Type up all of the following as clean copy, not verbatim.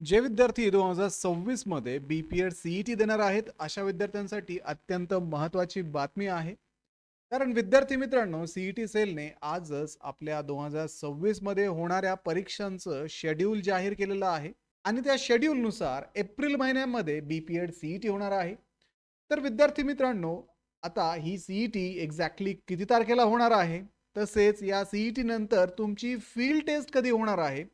जे विद्यार्थी 2026 मध्ये BPED CET देणार आहेत, अशा विद्यार्थ्यांसाठी अत्यंत महत्त्वाची बातमी आहे. कारण विद्यार्थी मित्रांनो, CET सेलने आजच आपल्या 2026 मध्ये होणाऱ्या परीक्षांचं शेड्यूल जाहीर केलेलं आहे आणि त्या शेड्यूलनुसार एप्रिल महिन्यामध्ये BPED CET होणार आहे. तर विद्यार्थी मित्रांनो, आता ही CET एक्झॅक्टली किती तारखेला होणार आहे? तसेच या CET नंतर तुमची फील्ड टेस्ट कधी होणार आहे?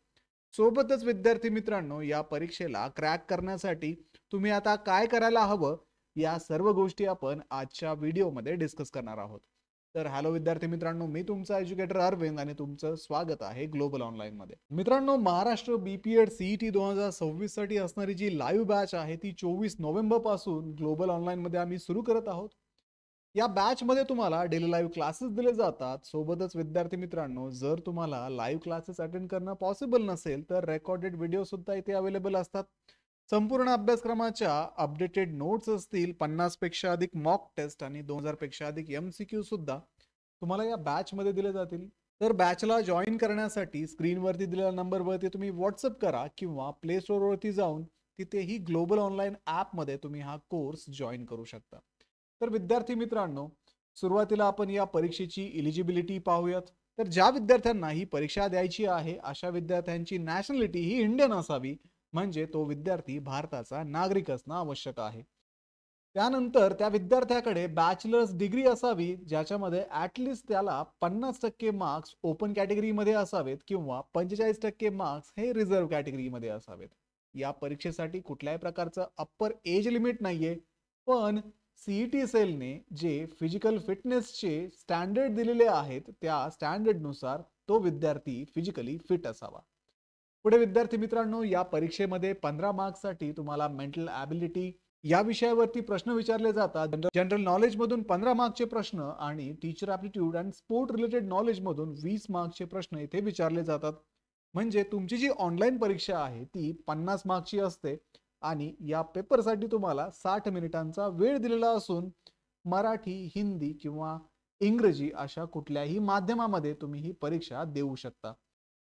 सोबतच विद्यार्थी मित्रांनो, या परीक्षेला क्रॅक करण्यासाठी तुम्ही आता काय करायला हवं, या सर्व गोष्टी आपण आजच्या व्हिडिओमध्ये डिस्कस करणार आहोत. तर हॅलो विद्यार्थी मित्रांनो, मी तुमचा एज्युकेटर अरविंद आणि तुमचं स्वागत आहे ग्लोबल ऑनलाईन मध्ये. मित्रांनो, महाराष्ट्र BPED CET 2026 साठी असणारी जी लाईव्ह बॅच आहे ती 24 नोव्हेंबर पासून ग्लोबल ऑनलाईन मध्ये आम्ही सुरू करत आहोत. या बॅच मध्ये तुम्हाला डेली लाईव्ह क्लासेस दिले जातात. सोबतच विद्यार्थी मित्रांनो, जर तुम्हाला लाईव्ह क्लासेस अटेंड करणं पॉसिबल नसेल तर रेकॉर्डेड व्हिडिओ सुद्धा इथे अवेलेबल असतात. संपूर्ण अभ्यासक्रमाच्या अपडेटेड नोट्स असतील, 50 पेक्षा अधिक मॉक टेस्ट आणि 2000 पेक्षा अधिक MCQ सुद्धा तुम्हाला या बॅच मध्ये दिले जातील. तर बॅचला जॉईन करण्यासाठी स्क्रीनवरती दिलेल्या नंबरवरती तुम्ही व्हॉट्सअप करा किंवा प्ले स्टोअरवरती जाऊन तिथेही ग्लोबल ऑनलाईन ॲपमध्ये तुम्ही हा कोर्स जॉईन करू शकता. तर विद्यार्थी मित्रांनो, सुरुवातीला आपण या परीक्षेची इलिजिबिलिटी पाहूयात. तर ज्या विद्यार्थ्यांना ही परीक्षा द्यायची आहे, अशा विद्यार्थ्यांची नॅशनॅलिटी ही इंडियन असावी, म्हणजे तो विद्यार्थी भारताचा नागरिक असणं आवश्यक आहे. त्यानंतर त्या विद्यार्थ्याकडे बॅचलर्स डिग्री असावी, ज्याच्यामध्ये ॲटलिस्ट त्याला 50% मार्क्स ओपन कॅटेगरीमध्ये असावेत किंवा 45% मार्क्स हे रिझर्व्ह कॅटेगरीमध्ये असावेत. या परीक्षेसाठी कुठल्याही प्रकारचं अप्पर एज लिमिट नाहीये, पण CET सेलने जे फिजिकल फिटनेसचे स्टँडर्ड दिलेले आहेत, त्या स्टँडर्डनुसार तो विद्यार्थी फिजिकली फिट असावा. पुढे विद्यार्थी मित्रांनो, या परीक्षेमध्ये 15 मार्क्ससाठी तुम्हाला मेंटल ॲबिलिटी या विषयावरती प्रश्न विचारले जातात. जनरल नॉलेज मधून 15 मार्क्सचे प्रश्न आणि teacher aptitude and sport related knowledge मधून 20 मार्क्सचे प्रश्न इथे विचारले जातात. म्हणजे तुमची जी ऑनलाईन परीक्षा आहे ती 50 मार्क्सची असते आणि या पेपरसाठी तुम्हाला 60 मिनिटांचा वेळ दिलेला असून मराठी, हिंदी किंवा इंग्रजी अशा कुठल्याही माध्यमामध्ये तुम्ही ही परीक्षा देऊ शकता.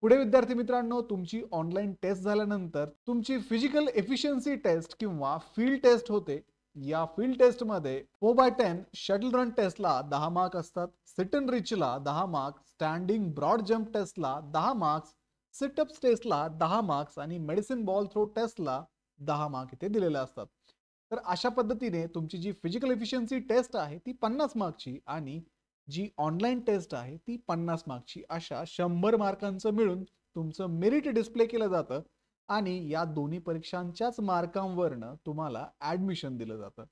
पुढे विद्यार्थी मित्रांनो, तुमची ऑनलाईन टेस्ट झाल्यानंतर तुमची फिजिकल एफिशियन्सी टेस्ट किंवा फील्ड टेस्ट होते. या फील्ड टेस्ट मध्ये 4x10 शटल रन टेस्टला 10 मार्क असतात, सिट अँड रिचला 10 मार्क, स्टँडिंग ब्रॉड जम्प टेस्टला 10 मार्क्स, सिटअप्स टेस्टला 10 मार्क्स आणि मेडिसिन बॉल थ्रो टेस्टला 10 मार्क इथे दिलेले असतात. तर अशा पद्धतीने तुमची जी फिजिकल एफिशियन्सी टेस्ट आहे ती 50 मार्कची आणि जी ऑनलाईन टेस्ट आहे ती 50 मार्कची, अशा 100 मार्कांचं मिळून तुमचं मेरिट डिस्प्ले केलं जातं आणि या दोन्ही परीक्षांच्याच मार्कांवरनं तुम्हाला ऍडमिशन दिलं जातं.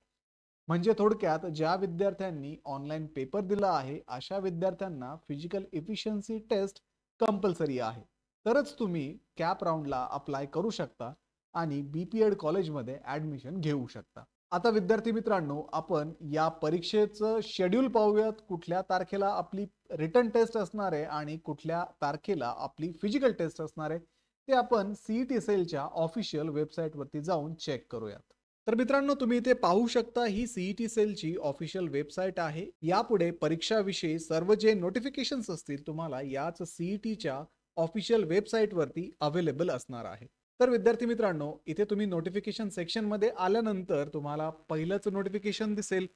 म्हणजे थोडक्यात, ज्या विद्यार्थ्यांनी ऑनलाईन पेपर दिला आहे अशा विद्यार्थ्यांना फिजिकल एफिशियन्सी टेस्ट कंपल्सरी आहे. तरच तुम्ही कॅप राऊंडला अप्लाय करू शकता आणि BPED कॉलेजमध्ये ऍडमिशन घेऊ शकता. आता विद्यार्थी मित्रांनो, आपण या परीक्षेचं शेड्यूल पाहूयात. कुठल्या तारखेला आपली रिटन टेस्ट असणार आहे आणि कुठल्या तारखेला आपली फिजिकल टेस्ट असणार आहे, ते आपण CET सेलच्या ऑफिशियल वेबसाईटवरती जाऊन चेक करूयात. तर मित्रांनो, तुम्ही इथे पाहू शकता, ही CET सेलची ऑफिशियल वेबसाईट आहे. यापुढे परीक्षाविषयी सर्व जे नोटिफिकेशन्स असतील तुम्हाला याच CETच्या ऑफिशियल वेबसाईटवरती अवेलेबल असणार आहे. तर विद्यार्थी मित्रांनो, इथे तुम्ही नोटिफिकेशन सेक्शन मध्ये आल्यानंतर तुम्हाला पहिलंच नोटिफिकेशन दिसेल,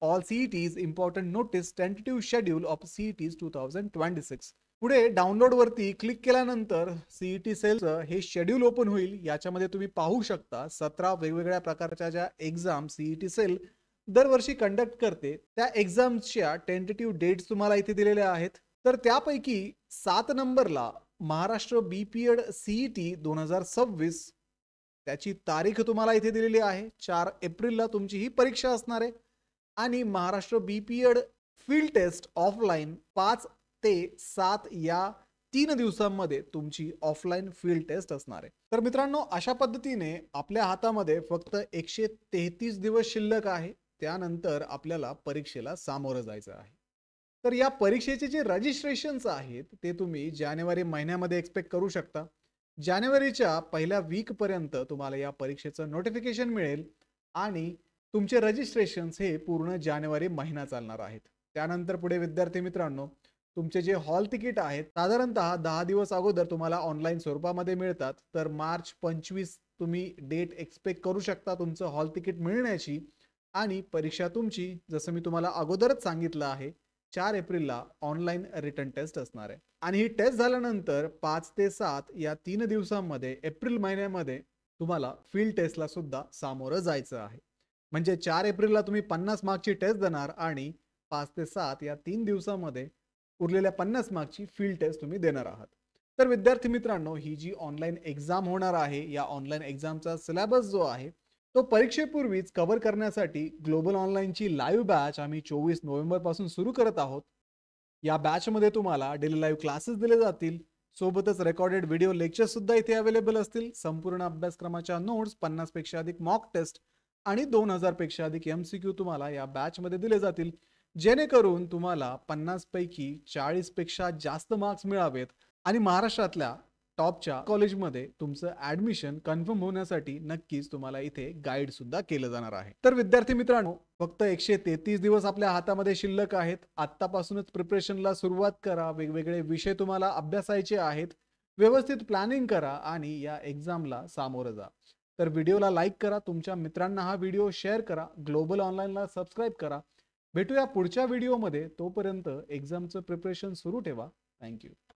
all CETs important notice tentative schedule of CETs 2026. पुढे डाउनलोड वरती क्लिक केल्यानंतर CET सेलचं हे शेड्यूल ओपन होईल. याच्यामध्ये तुम्ही पाहू शकता 17 वेगवेगळ्या प्रकारच्या ज्या एक्झाम CET सेल दरवर्षी कंडक्ट करते, त्या एक्झाम्सच्या टेंटेटिव्ह डेट्स तुम्हाला इथे दिलेल्या आहेत. तर त्यापैकी 7 नंबरला महाराष्ट्र BPED CET 2026, त्याची तारीख तुम्हाला इथे दिलेली आहे. 4 एप्रिलला तुमची ही परीक्षा असणार आहे आणि Maharashtra BPED field test offline 5 ते 7 या 3 दिवसांमध्ये तुमची ऑफलाईन फील्ड टेस्ट असणार आहे. तर मित्रांनो, अशा पद्धतीने आपल्या हातामध्ये फक्त 133 दिवस शिल्लक आहे. त्यानंतर आपल्याला परीक्षेला सामोरं जायचं आहे. तर या परीक्षेचे जे रजिस्ट्रेशन्स आहेत ते तुम्ही जानेवारी महिन्यामध्ये एक्सपेक्ट करू शकता. जानेवारीच्या पहिल्या वीक पर्यंत तुम्हाला या परीक्षेचं नोटिफिकेशन मिळेल आणि तुमचे रजिस्ट्रेशन्स हे पूर्ण जानेवारी महिना चालणार आहेत. त्यानंतर पुढे विद्यार्थी मित्रांनो, तुमचे जे हॉल तिकीट आहेत साधारणतः 10 दिवस अगोदर तुम्हाला ऑनलाईन स्वरूपामध्ये मिळतात. तर मार्च 25 तुम्ही डेट एक्सपेक्ट करू शकता तुमचं हॉल तिकीट मिळण्याची. आणि परीक्षा तुमची जसं मी तुम्हाला अगोदरच सांगितलं आहे 4 एप्रिलला ऑनलाईन रिटर्न टेस्ट असणार आहे. आणि ही टेस्ट झाल्यानंतर 5 ते 7 या 3 दिवसांमध्ये एप्रिल महिन्यामध्ये तुम्हाला फील्ड टेस्टला सुद्धा सामोरं जायचं आहे. म्हणजे 4 एप्रिलला तुम्ही 50 मार्कची टेस्ट देणार आणि 5 ते 7 या 3 दिवसामध्ये उरलेल्या 50 मार्कची फील्ड टेस्ट तुम्ही देणार आहात. तर विद्यार्थी मित्रांनो, ही जी ऑनलाईन एक्झाम होणार आहे या ऑनलाईन एक्झामचा सिलेबस जो आहे तो परीक्षेपूर्वीच कव्हर करण्यासाठी ग्लोबल ऑनलाईनची लाईव्ह बॅच आम्ही 24 नोव्हेंबर पासून सुरू करत आहोत. या बॅचमध्ये तुम्हाला डेली लाईव्ह क्लासेस दिले जातील. सोबतच रेकॉर्डेड व्हिडिओ लेक्चर्स सुद्धा इथे अवेलेबल असतील. संपूर्ण अभ्यासक्रमाच्या नोट्स, 50 पेक्षा अधिक मॉक टेस्ट आणि 2000 पेक्षा अधिक MCQ तुम्हाला या बॅचमध्ये दिले जातील. जेणेकरून तुम्हाला 50 पैकी 40 पेक्षा जास्त मार्क्स मिळावेत आणि महाराष्ट्रातल्या टॉपच्या कॉलेजमध्ये तुमचं ऍडमिशन कन्फर्म होण्यासाठी नक्कीच तुम्हाला इथे गाईड सुद्धा केलं जाणार आहे. तर विद्यार्थी मित्रांनो, फक्त 133 दिवस आपल्या हातामध्ये शिल्लक आहेत. आत्तापासूनच प्रिपरेशनला सुरुवात करा. वेगवेगळे विषय तुम्हाला अभ्यासायचे आहेत. व्यवस्थित प्लॅनिंग करा आणि या एक्झामला सामोरं जा. तर व्हिडिओला लाईक करा, तुमच्या मित्रांना हा व्हिडिओ शेअर करा, ग्लोबल ऑनलाईनला सबस्क्राईब करा. भेटूया पुढच्या व्हिडिओमध्ये. तोपर्यंत एक्झामचं प्रिपरेशन सुरू ठेवा. थँक्यू.